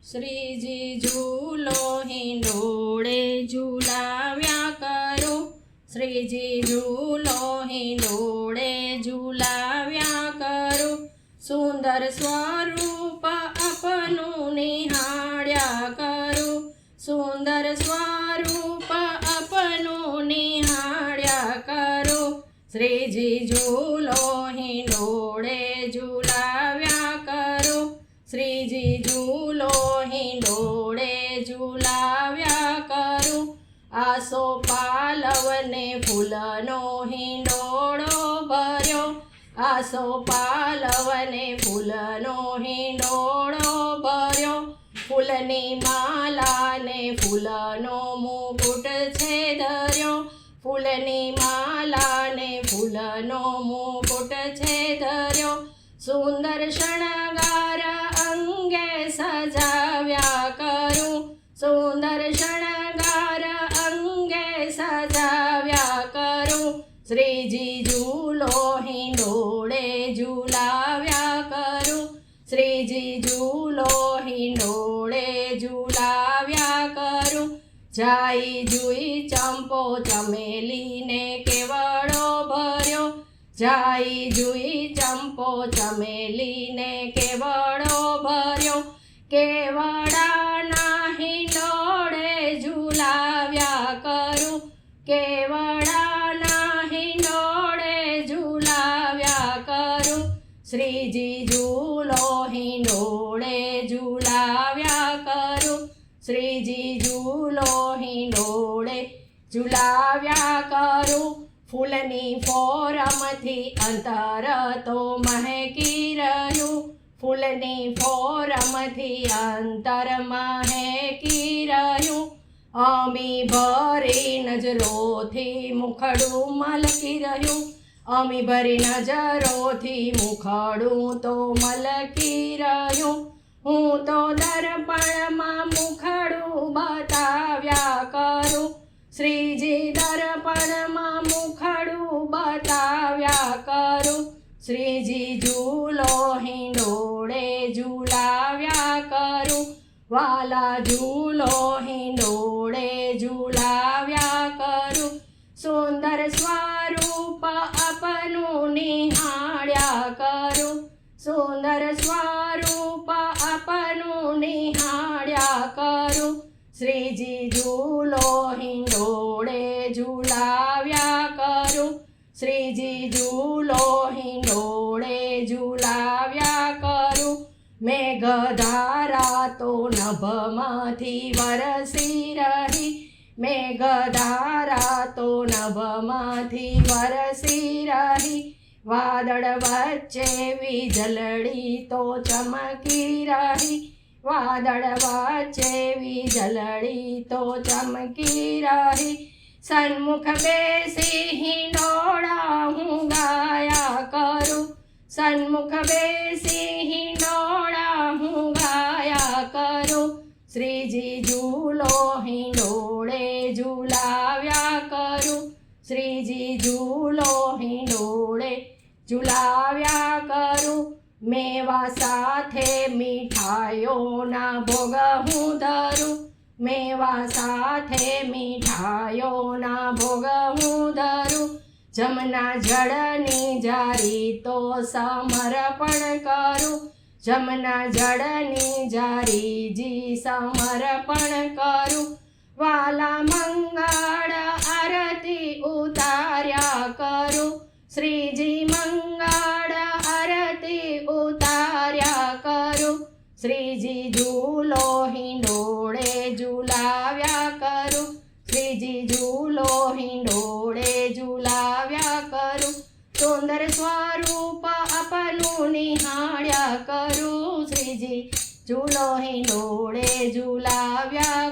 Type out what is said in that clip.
શ્રીજી ઝૂલો હિંડોળે ઝૂલાવ્યા કરો, શ્રીજી ઝૂલો હિંડોળે ઝૂલાવ્યા કરો, સુંદર સ્વરૂપ આપનું નિહાળ્યા કરો, સુંદર સ્વરૂપ આપનું નિહાળ્યા કરો, શ્રીજી ઝૂલો હિંડોળે ઝૂલાવ્યા કરો, શ્રીજી ઝૂલો હિંડોળે ઝૂલાવ્યા કરો, આસો પાલવને ફૂલનો હિંડોળો ભર્યો, આસો પાલવને ફૂલનો હિંડોળો ભર્યો, ફૂલની માલાને ફૂલનો મુકુટ છે ધર્યો, ફૂલની માલાને ફૂલનો મુકુટ છે ધર્યો, સુંદર શણગાર અંગે સજાવ્યા કરું, સુંદર શણગાર અંગે સજાવ્યા કરું, શ્રીજી ઝૂલો હિંડોળે ઝૂલાવ્યા કરું, શ્રીજી ઝૂલો હિંડોળે ઝૂલાવ્યા કરું, જાઈ જુઈ ચંપો ચમેલીને કેવડો ભર્યો, જાઈ જુઈ ચંપો ચમેલીને કેવડો ભર્યો, કેવડાના હિંડોળે ઝૂલાવ્યા કરું, કેવડાના હિંડોળે ઝૂલાવ્યા કરું, શ્રીજી ઝૂલો હિંડોળે ઝૂલાવ્યા કરું, શ્રીજી ઝૂલો હિંડોળે ઝૂલાવ્યા કરું, ફૂલની ફોરમથી અંતર તો મહેકી રહ્યું, ફૂલની ફોરમથી અંતર મહેકી રહ્યું, અમી ભરી નજરોથી મુખડું મલકી રહ્યું, અમી ભરી નજરોથી મુખડું તો મલકી રહ્યું, હું તો દર્પણમાં મુખડું બતાવ્યા કરું, શ્રીજી દર્પણમાં મુખડું બતાવ્યા કરું, શ્રીજી ઝૂલો હિંડોળે ઝૂલાવ્યા કરું, વાલા ઝૂલો હિંડોળે ઝૂલાવ્યા કરું, સુંદર સ્વરૂપ આપનું નિહાળ્યા કરું, સુંદર સ્વરૂપ આપનું નિહાળ્યા કરું, શ્રીજી ઝૂલો હિંડોળે ઝૂલાવ્યા કરું, શ્રીજી ઝૂલો હિંડોળે ઝૂલાવ્યા કરું, મેઘધારા તો નભમાંથી વરસી રહી, મેઘધારા તો નભમાંથી વરસી રહી, વાદળ વચ્ચે વીજળડી તો ચમકી રહી, વાદળ વચ્ચે વીજળડી તો ચમકી રહી, સન્મુખ બેસી હિંડોળા હું ગાયા કરું, સન્મુખ બેસી હિંડોળા હું ગાયા કરું, શ્રીજી ઝૂલો હિંડોળે ઝૂલાવ્યા કરું, શ્રીજી ઝૂલો હિંડોળે ઝૂલાવ્યા કરું, મેવા સાથે મીઠાઈઓના ભોગ હું ધરું, મેવા સાથે મીઠાઈઓના ભોગ હું ધરું, જમના જળની જારી તો સમર્પણ કરું, જમના જળની જારીજી સમર્પણ કરું, વાલા મંગળ આરતી ઉતાર્યા કરું, શ્રીજી મંગળ આરતી ઉતાર્યા કરું, શ્રીજી ઝૂલો હિંડોળે ઝૂલાવ્યા કરું, શ્રીજી ઝૂલો હિંડોળે ઝૂલાવ્યા કરું, સુંદર સ્વરૂપ આપનું નિહાળ્યા કરું, શ્રીજી ઝૂલો હિંડોળે ઝૂલાવ્યા